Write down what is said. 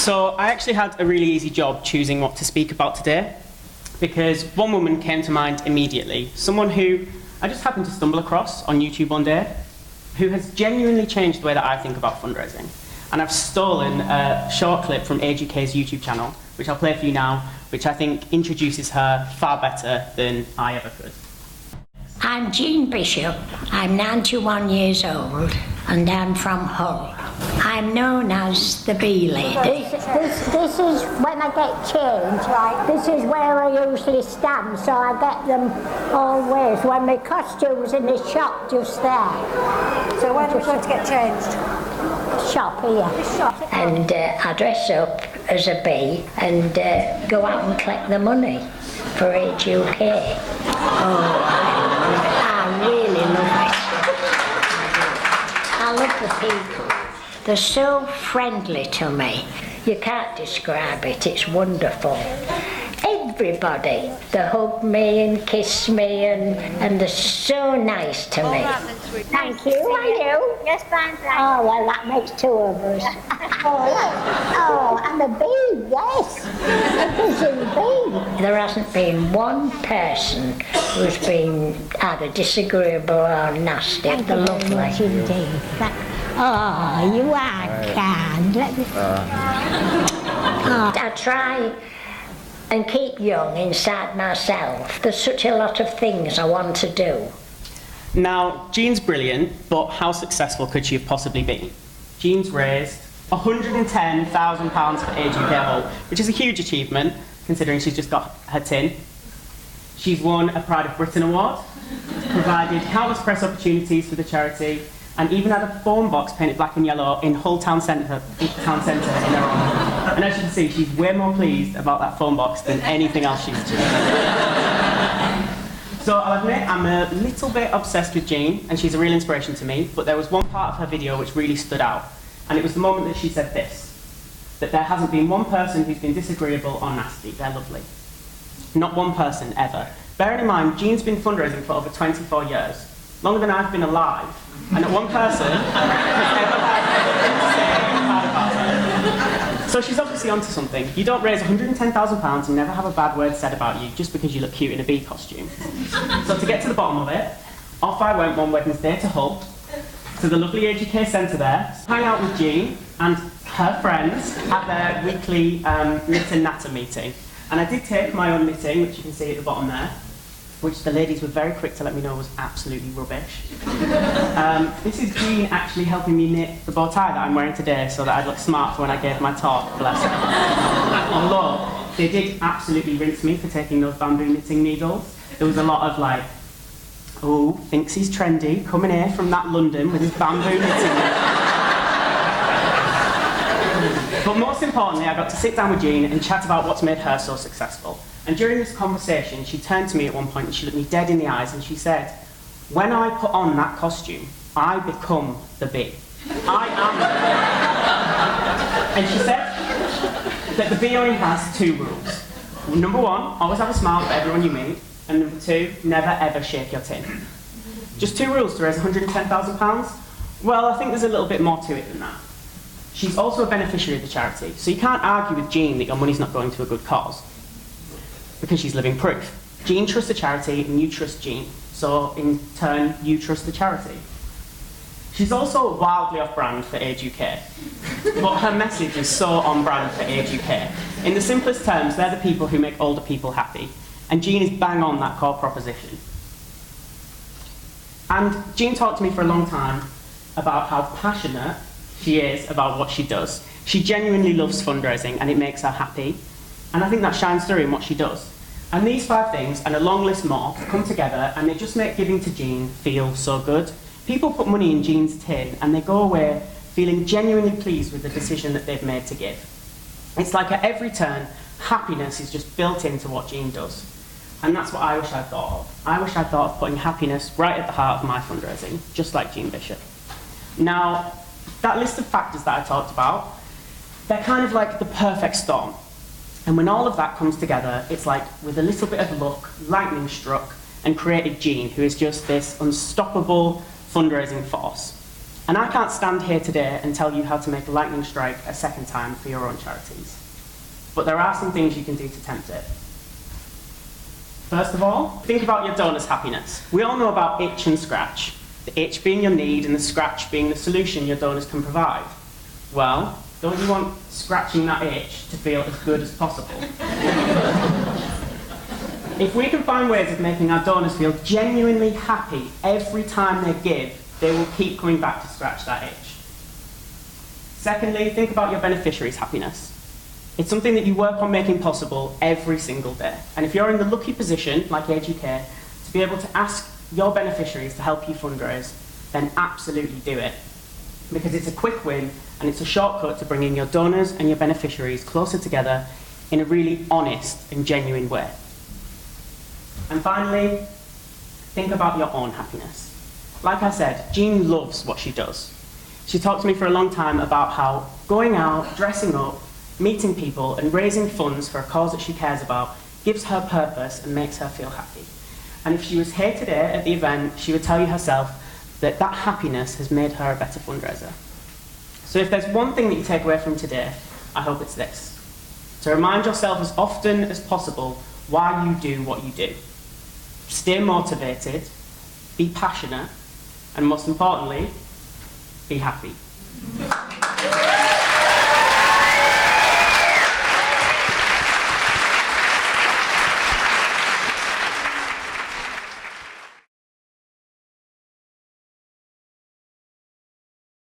So I actually had a really easy job choosing what to speak about today, because one woman came to mind immediately, someone who I just happened to stumble across on YouTube one day, who has genuinely changed the way that I think about fundraising. And I've stolen a short clip from Age UK's YouTube channel, which I'll play for you now, which I think introduces her far better than I ever could. I'm Jean Bishop. I'm 91 years old and I'm from Hull. I'm known as the Bee Lady. This is when I get changed. Right. This is where I usually stand, so I get them always when my costume's in the shop just there. So where are we going to get changed? Shop here. And I dress up as a bee and go out and collect the money for Age UK. Oh, I really love it. I love the people. They're so friendly to me. You can't describe it, it's wonderful. Everybody, they hug me and kiss me and they're so nice to me. Thank you, are you? Yes, fine, thanks. Oh, well, that makes two of us. Oh, and the bee, yes. It is a bee. There hasn't been one person who's been either disagreeable or nasty. Thank They're you lovely. very much indeed. Oh, you are kind. Let me... I try and keep young inside myself. There's such a lot of things I want to do. Now, Jean's brilliant, but how successful could she have possibly been? Jean's raised £110,000 for Age UK Hull, which is a huge achievement, considering she's just got her tin. She's won a Pride of Britain award, provided countless press opportunities for the charity, and even had a phone box painted black and yellow in Hull Town Centre in her honour. And as you can see, she's way more pleased about that phone box than anything else she's achieved. So I'll admit I'm a little bit obsessed with Jean, and she's a real inspiration to me, but there was one part of her video which really stood out, and it was the moment that she said this, that there hasn't been one person who's been disagreeable or nasty, they're lovely. Not one person, ever. Bearing in mind, Jean's been fundraising for over 24 years, longer than I've been alive, and not one person has ever had anything bad about her. So she's obviously onto something. You don't raise £110,000 and never have a bad word said about you just because you look cute in a bee costume. So to get to the bottom of it, off I went one Wednesday to Hull, to the lovely Age UK Centre there, hang out with Jean and her friends at their weekly knit and natter meeting. And I did take my own knitting, which you can see at the bottom there, which the ladies were very quick to let me know was absolutely rubbish. This is Jean actually helping me knit the bow tie that I'm wearing today so that I'd look smart for when I gave my talk, bless her. Although, they did absolutely rinse me for taking those bamboo knitting needles. There was a lot of like, oh, thinks he's trendy, coming here from that London with his bamboo knitting. But most importantly, I got to sit down with Jean and chat about what's made her so successful. And during this conversation, she turned to me at one point and she looked me dead in the eyes and she said, when I put on that costume, I become the bee. I am the bee. And she said that the bee only has two rules. Number one, always have a smile for everyone you meet. And number two, never ever shake your tin. Just two rules to raise £110,000? Well, I think there's a little bit more to it than that. She's also a beneficiary of the charity, so you can't argue with Jean that your money's not going to a good cause, because she's living proof. Jean trusts the charity and you trust Jean, so in turn you trust the charity. She's also wildly off-brand for Age UK, but her message is so on-brand for Age UK. In the simplest terms, they're the people who make older people happy, and Jean is bang on that core proposition. And Jean talked to me for a long time about how passionate she is about what she does. She genuinely loves fundraising and it makes her happy. And I think that shines through in what she does. And these 5 things, and a long list more, come together and they just make giving to Jean feel so good. People put money in Jean's tin and they go away feeling genuinely pleased with the decision that they've made to give. It's like at every turn, happiness is just built into what Jean does. And that's what I wish I'd thought of. I wish I'd thought of putting happiness right at the heart of my fundraising, just like Jean Bishop. Now, that list of factors that I talked about, they're kind of like the perfect storm. And when all of that comes together, it's like, with a little bit of luck, lightning struck and created Jean, who is just this unstoppable fundraising force. And I can't stand here today and tell you how to make a lightning strike a second time for your own charities. But there are some things you can do to tempt it. First of all, think about your donor's happiness. We all know about itch and scratch. The itch being your need and the scratch being the solution your donors can provide. Well, don't you want scratching that itch to feel as good as possible? If we can find ways of making our donors feel genuinely happy every time they give, they will keep coming back to scratch that itch. Secondly, think about your beneficiaries' happiness. It's something that you work on making possible every single day. And if you're in the lucky position, like Age UK, to be able to ask your beneficiaries to help you fundraise, then absolutely do it. Because it's a quick win and it's a shortcut to bringing your donors and your beneficiaries closer together in a really honest and genuine way. And finally, think about your own happiness. Like I said, Jean loves what she does. She talked to me for a long time about how going out, dressing up, meeting people and raising funds for a cause that she cares about gives her purpose and makes her feel happy. And if she was here today at the event, she would tell you herself that that happiness has made her a better fundraiser. So if there's one thing that you take away from today, I hope it's this: to remind yourself as often as possible why you do what you do. Stay motivated, be passionate, and most importantly, be happy.